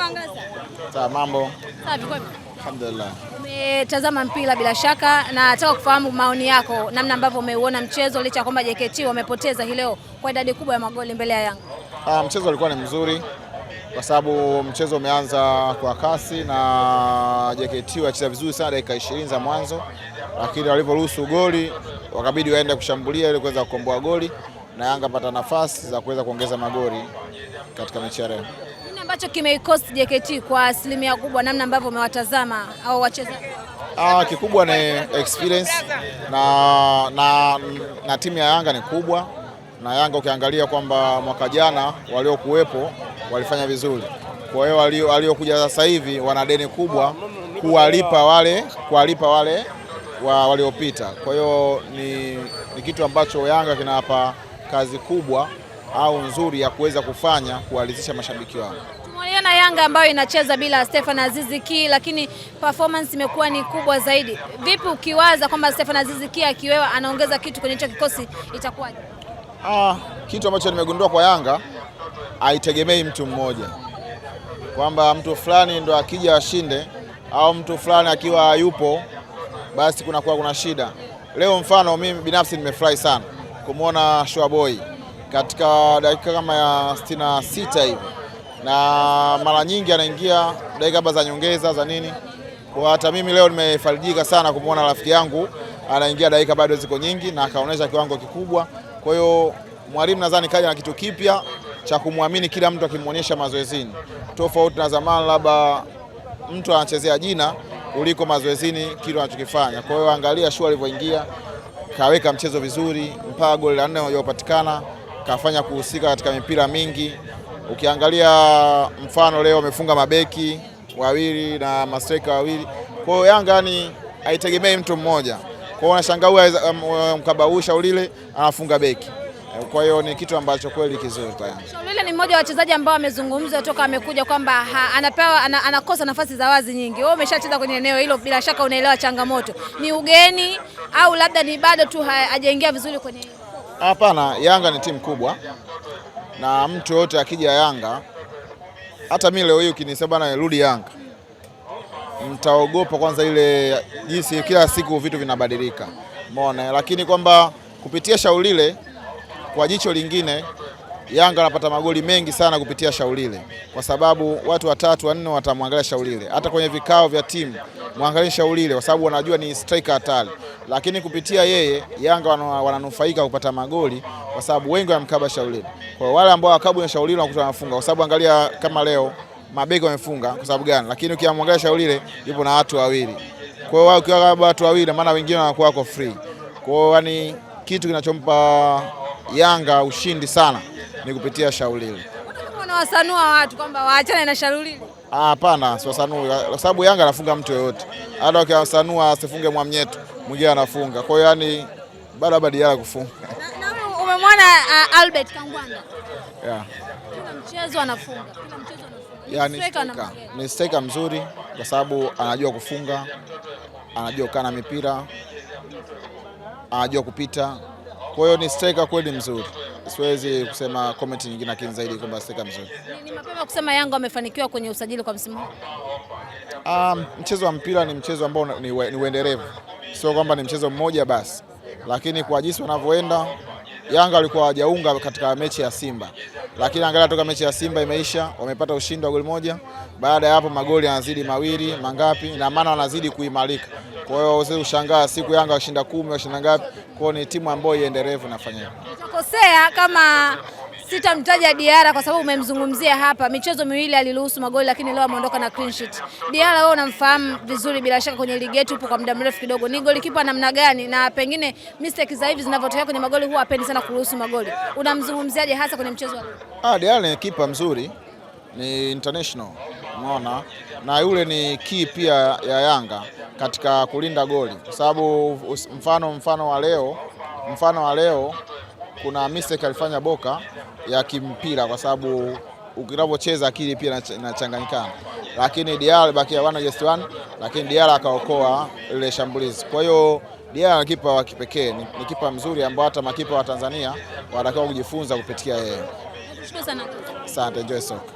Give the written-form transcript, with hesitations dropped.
Mangasa. Sawa, mambo. Safi kwa. Alhamdulillah. Umetazama mpira bila shaka na nataka kufahamu maoni yako namna ambavyo umeuona mchezo licha kwamba JKT wamepoteza hii leo kwa idadi kubwa ya magoli mbele ya Yanga. Mchezo ulikuwa ni mzuri kwa sababu mchezo umeanza kwa kasi na JKT wacheza vizuri sana dakika 20 za mwanzo, lakini walivyoruhusu goli wakabidi waende kushambulia ili kuweza kukomboa goli na Yanga pata nafasi za kuweza kuongeza magoli katika mechi ya leo. Nini ambacho kimeikost JKT kwa asilimia kubwa namna ambavyo umewatazama au wachezaji? Kikubwa ni experience na timu ya Yanga ni kubwa, na Yanga ukiangalia kwamba mwaka jana waliokuwepo walifanya vizuri. Kwa hiyo waliokuja sasa hivi wana deni kubwa kuwalipa wale waliopita. Kwa hiyo ni kitu ambacho Yanga kinawapa kazi kubwa au nzuri ya kuweza kufanya kuwalizisha mashabiki wao. Tumeona Yanga ambayo inacheza bila Stefan Aziz Ki, lakini performance imekuwa ni kubwa zaidi. Vipi ukiwaza kwamba Stefan Aziz Ki akiwewa anaongeza kitu kwenye hicho kikosi itakuwaje? Kitu ambacho nimegundua kwa Yanga haitegemei mtu mmoja, kwamba mtu fulani ndo akija ashinde au mtu fulani akiwa yupo basi kuna shida. Leo mfano mimi binafsi nimefurahi sana kumwona Shoaboy katika dakika kama ya 66 hivi, na mara nyingi anaingia dakika za nyongeza za nini. Kwa hata mimi leo nimefarijika sana kumwona rafiki yangu anaingia dakika bado ziko nyingi na akaonyesha kiwango kikubwa. Kwa hiyo mwalimu nadhani kaja na kitu kipya cha kumwamini kila mtu akimuonyesha mazoezini, tofauti na zamani labda mtu anachezea jina kuliko mazoezini kile anachokifanya. Kwa hiyo angalia Shua alivyoingia, kaweka mchezo vizuri mpaka goli la 4 lililopatikana, kafanya kuhusika katika mipira mingi. Ukiangalia mfano leo amefunga mabeki wawili na mastreka wawili. Kwa hiyo Yanga ni haitegemei mtu mmoja. Kwa hiyo unashangaa mkabausha ulile anafunga beki. Kwa hiyo ni kitu ambacho kweli kizuri kwa Yanga. Shaulile ni mmoja wa wachezaji ambao amezungumza toka amekuja kwamba anakosa nafasi za wazi nyingi. Wewe umeshacheza kwenye eneo hilo, bila shaka unaelewa changamoto. Ni ugeni au labda ni bado tu hajaingia vizuri kwenye hilo? Hapana, Yanga ni timu kubwa na mtu yote akija Yanga, hata mimi leo hii ukinisema na rudi Yanga, mtaogopa kwanza ile jinsi kila siku vitu vinabadilika. Umeona, lakini kwamba kupitia Shaulile kwa jicho lingine Yanga anapata magoli mengi sana kupitia Shaulile, kwa sababu watu 3 4 watamwangalia Shaulile. Hata kwenye vikao vya timu muangalie Shaulile kwa sababu wanajua ni striker hatari, lakini kupitia yeye Yanga wananufaika kupata magoli kwa sababu wengi wamkaba Shaulile. Kwa wale ambao wakabu na Shaulile wanakuta wanafunga, kwa sababu angalia kama leo mabeki wamefunga kwa sababu gani, lakini ukimwangalia Shaulile yupo na watu wawili. Kwa hiyo ukiwa watu wawili maana wengine wanakuwa wako free. Kwa hiyo yani kitu kinachompa Yanga ushindi sana ni kupitia Shaulile. Unawasanua watu kwamba waachane na Shaulile? Hapana, siwasanui kwa sababu Yanga anafunga mtu yoyote. Hata ukiwasanua asifunge Mwamnyeto, mwingine anafunga. Kwa hiyo yani bado Diarra kufunga. Na umemwona Albert Kangwanda? Yeah. Kila mchezo anafunga. Ni striker mzuri kwa sababu anajua kufunga, anajua kukaa na mipira, anajua kupita. Kwa hiyo ni striker kweli mzuri. Siwezi kusema comment nyingine lakini zaidi kwamba striker mzuri. Ni mapema kusema Yanga wamefanikiwa kwenye usajili kwa msimu huu? Mchezo wa mpira ni mchezo ambao ni uendelevu. Sio kwamba ni mchezo mmoja basi. Lakini kwa jinsi wanavyoenda Yanga walikuwa hawajaunga katika mechi ya Simba. Lakini angalia toka mechi ya Simba imeisha, wamepata ushindi wa goli moja. Baada ya hapo magoli yanazidi mawili, mangapi, na maana wanazidi kuimarika. Kwa hiyo usishangaa siku Yanga washinda 10 washinda ngapi. Kwa hiyo ni timu ambayo iendelevu nafanya. Utakosea kama sitamtaja Diarra kwa sababu umemzungumzia hapa. Michezo miwili aliruhusu magoli lakini leo ameondoka na clean sheet. Diarra wewe unamfahamu vizuri bila shaka, kwenye ligi yetu upo kwa muda mrefu kidogo. Ni golikipa namna gani, na pengine mistake za hivi zinavyotokea kwenye magoli huwa hapendi sana kuruhusu magoli. Unamzungumziaje hasa kwenye mchezo wa leo? Diarra ni kipa mzuri, ni international. Umeona? Na yule ni key pia ya Yanga katika kulinda goli. Kwa sababu mfano wa leo kuna mistake alifanya Boka ya kimpira, kwa sababu ukinapocheza akili pia inachanganyikana, lakini Diarra bakia 1-1, lakini Diarra akaokoa ile shambulizi. Kwa hiyo Diarra ni kipa wa kipekee, ni kipa mzuri ambao hata makipa wa Tanzania wanatakiwa kujifunza kupitia yeye. Nashukuru sana. Asante, enjoy soka.